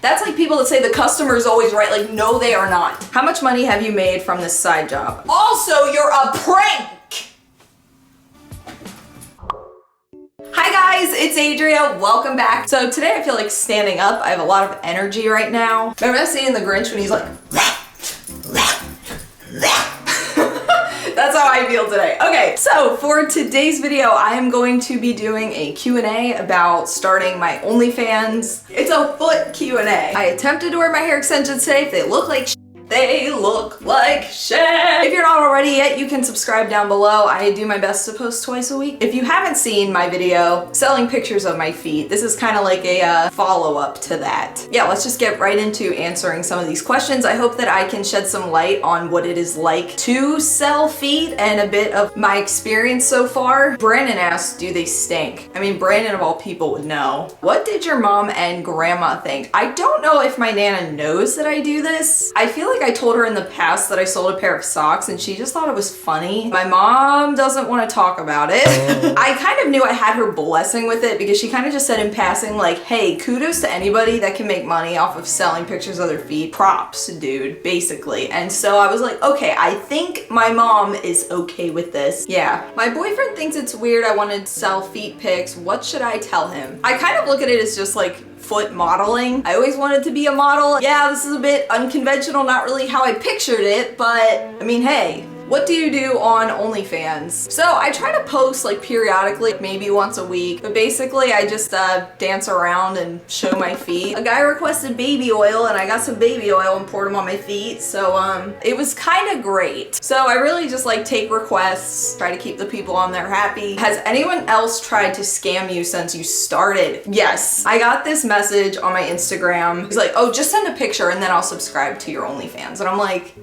That's like people that say the customer is always right. Like, no, they are not. How much money have you made from this side job? Also, you're a prank. Hi guys, it's Adria. Welcome back. So today I feel like standing up. I have a lot of energy right now. Remember that scene in The Grinch when he's like, that's how I feel today. Okay, so for today's video, I am going to be doing a Q&A about starting my OnlyFans. It's a foot Q&A. I attempted to wear my hair extensions today. If they look like shit, they look like shit. If you're not already yet, you can subscribe down below. I do my best to post twice a week. If you haven't seen my video selling pictures of my feet, this is kind of like a follow-up to that. Yeah, let's just get right into answering some of these questions. I hope that I can shed some light on what it is like to sell feet and a bit of my experience so far. Brandon asked, do they stink? I mean, Brandon of all people would know. What did your mom and grandma think? I don't know if my Nana knows that I do this. I feel like I told her in the past that I sold a pair of socks and she just thought it was funny. My mom doesn't want to talk about it. I kind of knew I had her blessing with it because she kind of just said in passing like, hey, kudos to anybody that can make money off of selling pictures of their feet. Props, dude, basically. And so I was like, okay, I think my mom is okay with this. Yeah. My boyfriend thinks it's weird I wanted to sell feet pics. What should I tell him? I kind of look at it as just like foot modeling. I always wanted to be a model. Yeah, this is a bit unconventional, not really how I pictured it, but I mean, hey. What do you do on OnlyFans? So I try to post like periodically, maybe once a week, but basically I just dance around and show my feet. A guy requested baby oil and I got some baby oil and poured them on my feet. So it was kind of great. So I really just like take requests, try to keep the people on there happy. Has anyone else tried to scam you since you started? Yes. I got this message on my Instagram. He's like, oh, just send a picture and then I'll subscribe to your OnlyFans. And I'm like,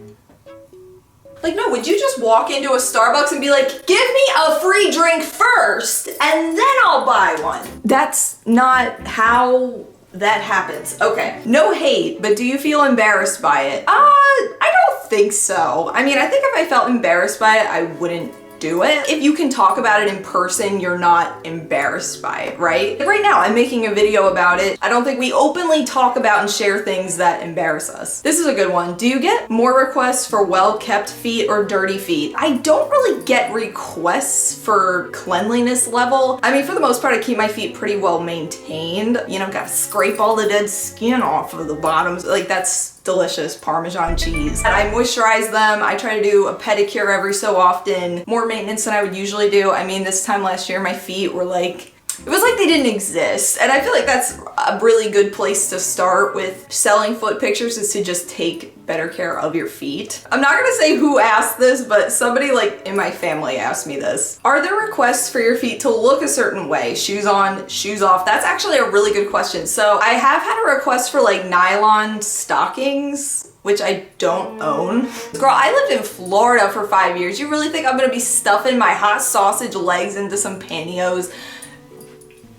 no, would you just walk into a Starbucks and be like, give me a free drink first and then I'll buy one? That's not how that happens. Okay, no hate, but do you feel embarrassed by it? I don't think so. I mean, I think if I felt embarrassed by it, I wouldn't do it. If you can talk about it in person, you're not embarrassed by it, right? Like right now, I'm making a video about it. I don't think we openly talk about and share things that embarrass us. This is a good one. Do you get more requests for well-kept feet or dirty feet? I don't really get requests for cleanliness level. I mean, for the most part, I keep my feet pretty well maintained. You know, gotta scrape all the dead skin off of the bottoms. Like that's delicious Parmesan cheese. And I moisturize them. I try to do a pedicure every so often. More maintenance than I would usually do. I mean, this time last year, my feet were like, it was like they didn't exist. And I feel like that's a really good place to start with selling foot pictures, is to just take better care of your feet. I'm not gonna say who asked this, but somebody like in my family asked me this. Are there requests for your feet to look a certain way? Shoes on, shoes off? That's actually a really good question. So I have had a request for like nylon stockings, which I don't own. Girl, I lived in Florida for 5 years. You really think I'm gonna be stuffing my hot sausage legs into some pantyhose?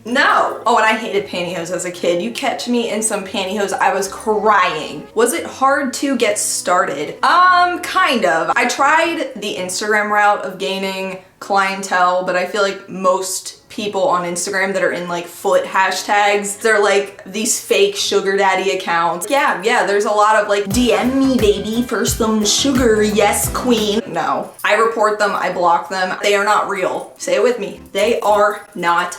No. Oh, and I hated pantyhose as a kid. You catch me in some pantyhose, I was crying. Was it hard to get started? Kind of. I tried the Instagram route of gaining clientele, but I feel like most people on Instagram that are in like foot hashtags, they're like these fake sugar daddy accounts. Yeah, there's a lot of like, DM me baby for some sugar, yes queen. No, I report them, I block them. They are not real. Say it with me. They are not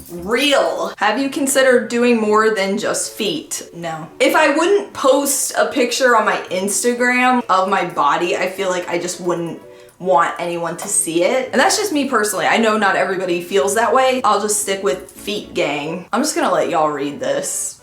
real. Have you considered doing more than just feet? No. If I wouldn't post a picture on my Instagram of my body, I feel like I just wouldn't want anyone to see it. And that's just me personally. I know not everybody feels that way. I'll just stick with feet gang. I'm just gonna let y'all read this.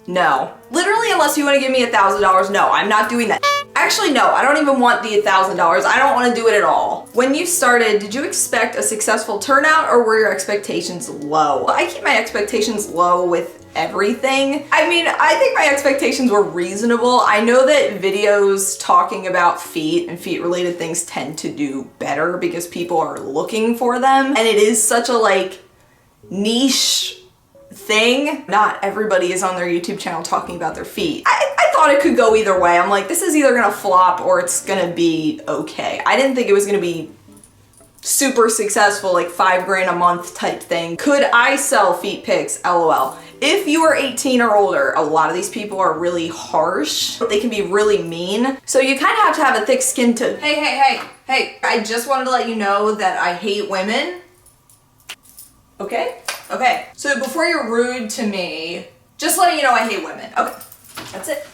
No. Literally, unless you want to give me $1,000, no, I'm not doing that. Actually, no, I don't even want the $1,000. I don't want to do it at all. When you started, did you expect a successful turnout or were your expectations low? I keep my expectations low with everything. I mean, I think my expectations were reasonable. I know that videos talking about feet and feet related things tend to do better because people are looking for them. And it is such a like niche thing. Not everybody is on their YouTube channel talking about their feet. I thought it could go either way. I'm like, this is either gonna flop or it's gonna be okay. I didn't think it was gonna be super successful, like $5 grand a month type thing. Could I sell feet pics? LOL. If you are 18 or older, a lot of these people are really harsh. They can be really mean. So you kind of have to have a thick skin to, hey, I just wanted to let you know that I hate women. Okay? Okay. So before you're rude to me, just letting you know I hate women. Okay. That's it.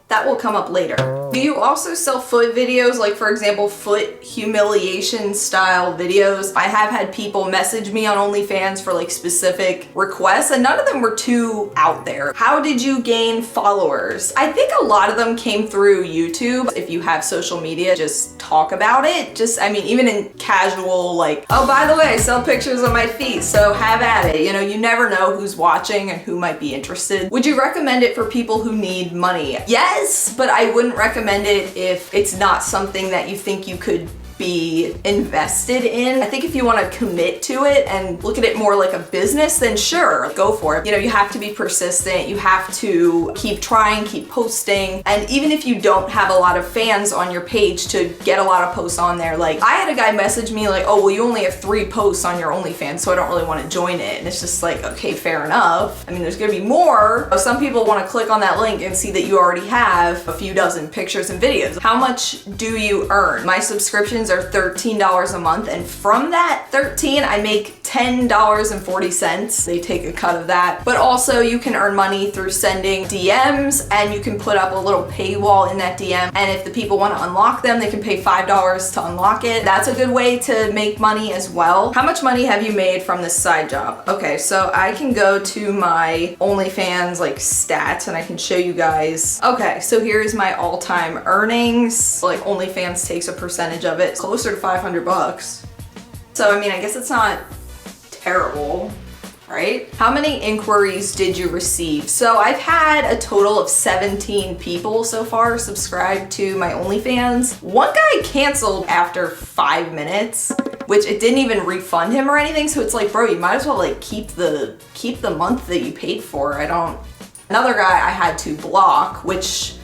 That will come up later. Do you also sell foot videos? Like, for example, foot humiliation style videos? I have had people message me on OnlyFans for like specific requests, and none of them were too out there. How did you gain followers? I think a lot of them came through YouTube. If you have social media, just talk about it. I mean, even in casual, like, oh, by the way, I sell pictures of my feet, so have at it. You know, you never know who's watching and who might be interested. Would you recommend it for people who need money? Yes, but I wouldn't recommend it if it's not something that you think you could be invested in. I think if you want to commit to it and look at it more like a business, then sure, go for it. You know, you have to be persistent. You have to keep trying, keep posting. And even if you don't have a lot of fans on your page to get a lot of posts on there, like I had a guy message me like, oh, well, you only have 3 posts on your OnlyFans, so I don't really want to join it. And it's just like, okay, fair enough. I mean, there's gonna be more. Some people want to click on that link and see that you already have a few dozen pictures and videos. How much do you earn? My subscriptions are $13 a month, and from that 13 I make $10.40. They take a cut of that. But also you can earn money through sending DMs, and you can put up a little paywall in that DM, and if the people want to unlock them, they can pay $5 to unlock it. That's a good way to make money as well. How much money have you made from this side job? Okay, so I can go to my OnlyFans like stats and I can show you guys. Okay, so here's my all-time earnings. Like OnlyFans takes a percentage of it, closer to 500 bucks. So I mean, I guess it's not terrible, right? How many inquiries did you receive? So I've had a total of 17 people so far subscribe to my OnlyFans. One guy canceled after 5 minutes, which it didn't even refund him or anything. So it's like, bro, you might as well like keep the month that you paid for. Another guy I had to block, which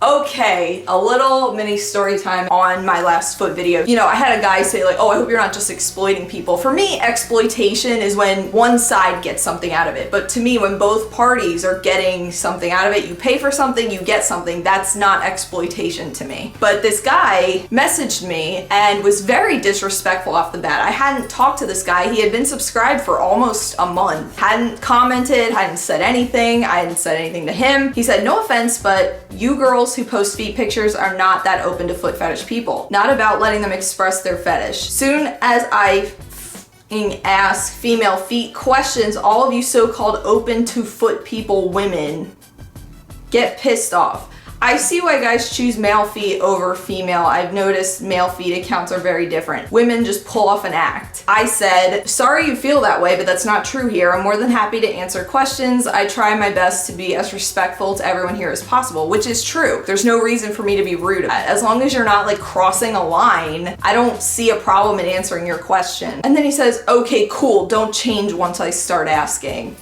okay, a little mini story time on my last foot video. You know, I had a guy say like, oh, I hope you're not just exploiting people. For me, exploitation is when one side gets something out of it. But to me, when both parties are getting something out of it, you pay for something, you get something, that's not exploitation to me. But this guy messaged me and was very disrespectful off the bat. I hadn't talked to this guy. He had been subscribed for almost a month. Hadn't commented, hadn't said anything. I hadn't said anything to him. He said, no offense, but you girls who post feet pictures are not that open to foot fetish people. Not about letting them express their fetish. Soon as I ask female feet questions, all of you so-called open to foot people women get pissed off. I see why guys choose male feet over female. I've noticed male feet accounts are very different. Women just pull off an act. I said, sorry you feel that way, but that's not true here. I'm more than happy to answer questions. I try my best to be as respectful to everyone here as possible, which is true. There's no reason for me to be rude. As long as you're not like crossing a line, I don't see a problem in answering your question. And then he says, okay, cool, don't change once I start asking.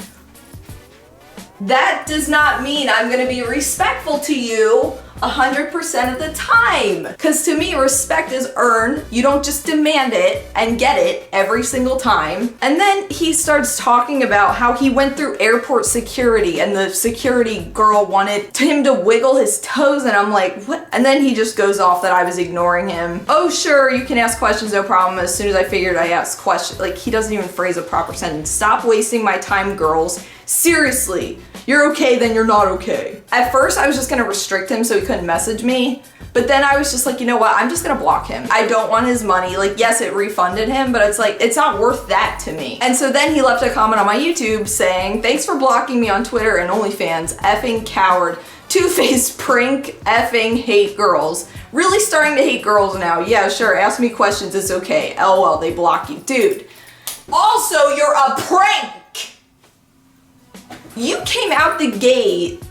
That does not mean I'm gonna be respectful to you 100% of the time. Because to me, respect is earned. You don't just demand it and get it every single time. And then he starts talking about how he went through airport security and the security girl wanted him to wiggle his toes, and I'm like, what? And then he just goes off that I was ignoring him. Oh, sure, you can ask questions, no problem. As soon as I figured I asked questions, like he doesn't even phrase a proper sentence. Stop wasting my time, girls. Seriously. You're okay, then you're not okay. At first, I was just gonna restrict him so he couldn't message me. But then I was just like, you know what? I'm just gonna block him. I don't want his money. Like, yes, it refunded him, but it's like, it's not worth that to me. And so then he left a comment on my YouTube saying, thanks for blocking me on Twitter and OnlyFans, effing coward, two-faced prank, effing hate girls. Really starting to hate girls now. Yeah, sure, ask me questions, it's okay. LOL, they block you. Dude, also, you're a prank. You came out the gate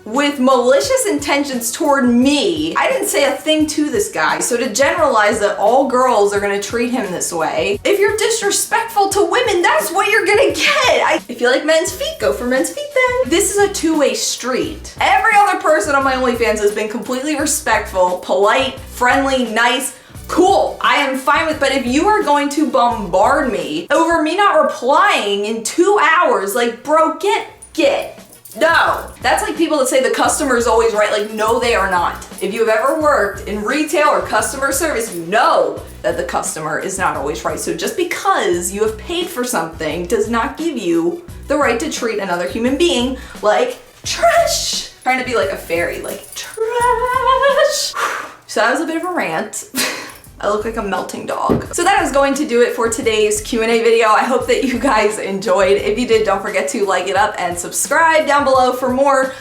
with malicious intentions toward me. I didn't say a thing to this guy. So to generalize that all girls are gonna treat him this way, if you're disrespectful to women, that's what you're gonna get. If you like men's feet, go for men's feet then. This is a two-way street. Every other person on my OnlyFans has been completely respectful, polite, friendly, nice, cool, I am fine with, but if you are going to bombard me over me not replying in 2 hours, like, bro, get. No. That's like people that say the customer is always right. Like, no, they are not. If you have ever worked in retail or customer service, you know that the customer is not always right. So just because you have paid for something does not give you the right to treat another human being like trash. Trying to be like a fairy, like trash. So that was a bit of a rant. I look like a melting dog. So that is going to do it for today's Q&A video. I hope that you guys enjoyed. If you did, don't forget to like it up and subscribe down below for more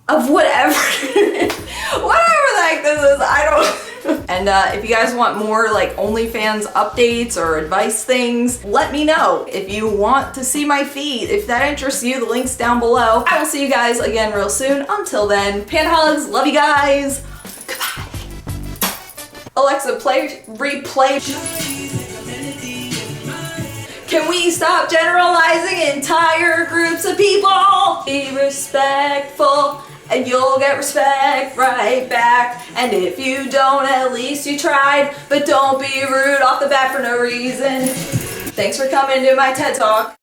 of whatever. Whatever the heck this is, I don't. And if you guys want more like OnlyFans updates or advice things, let me know. If you want to see my feed, if that interests you, the link's down below. I will see you guys again real soon. Until then, panda hugs, love you guys. Goodbye. Alexa, replay. Can we stop generalizing entire groups of people? Be respectful and you'll get respect right back. And if you don't, at least you tried. But don't be rude off the bat for no reason. Thanks for coming to my TED Talk.